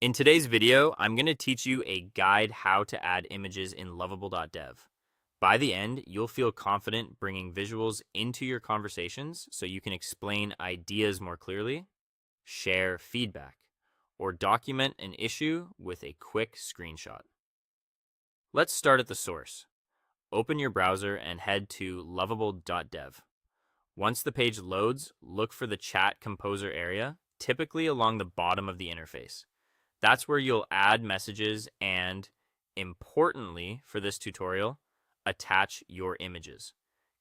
In today's video, I'm going to teach you a guide how to add images in Lovable.dev. By the end, you'll feel confident bringing visuals into your conversations so you can explain ideas more clearly, share feedback, or document an issue with a quick screenshot. Let's start at the source. Open your browser and head to Lovable.dev. Once the page loads, look for the chat composer area, typically along the bottom of the interface. That's where you'll add messages and, importantly for this tutorial, attach your images.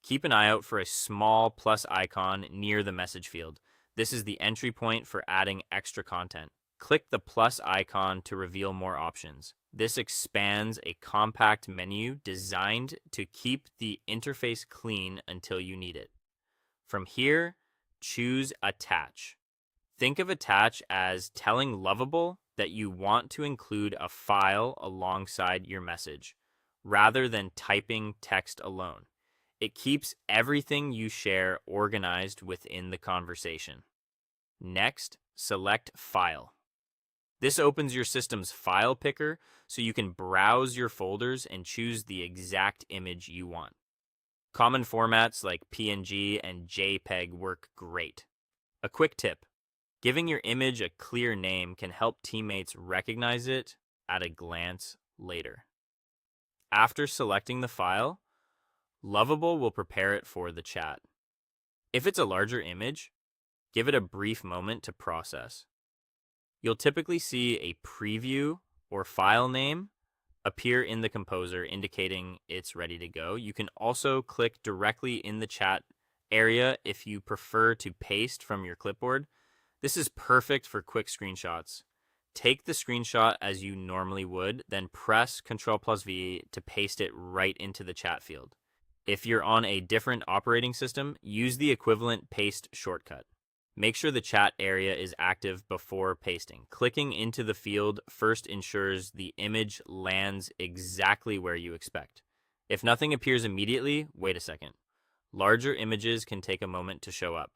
Keep an eye out for a small plus icon near the message field. This is the entry point for adding extra content. Click the plus icon to reveal more options. This expands a compact menu designed to keep the interface clean until you need it. From here, choose Attach. Think of Attach as telling Lovable that you want to include a file alongside your message, rather than typing text alone. It keeps everything you share organized within the conversation. Next, select File. This opens your system's file picker so you can browse your folders and choose the exact image you want. Common formats like PNG and JPEG work great. A quick tip: giving your image a clear name can help teammates recognize it at a glance later. After selecting the file, Lovable will prepare it for the chat. If it's a larger image, give it a brief moment to process. You'll typically see a preview or file name appear in the composer indicating it's ready to go. You can also click directly in the chat area if you prefer to paste from your clipboard. This is perfect for quick screenshots. Take the screenshot as you normally would, then press Ctrl+V to paste it right into the chat field. If you're on a different operating system, use the equivalent paste shortcut. Make sure the chat area is active before pasting. Clicking into the field first ensures the image lands exactly where you expect. If nothing appears immediately, wait a second. Larger images can take a moment to show up.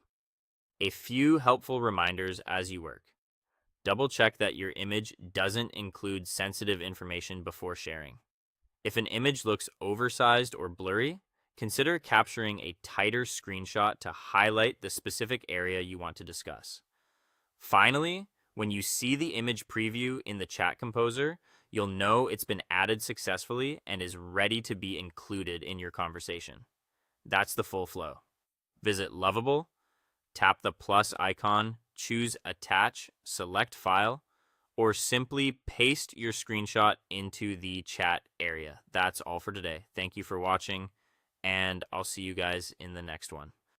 A few helpful reminders as you work. Double check that your image doesn't include sensitive information before sharing. If an image looks oversized or blurry, consider capturing a tighter screenshot to highlight the specific area you want to discuss. Finally, when you see the image preview in the chat composer, you'll know it's been added successfully and is ready to be included in your conversation. That's the full flow. Visit Lovable, tap the plus icon, choose Attach, select File, or simply paste your screenshot into the chat area. That's all for today. Thank you for watching, and I'll see you guys in the next one.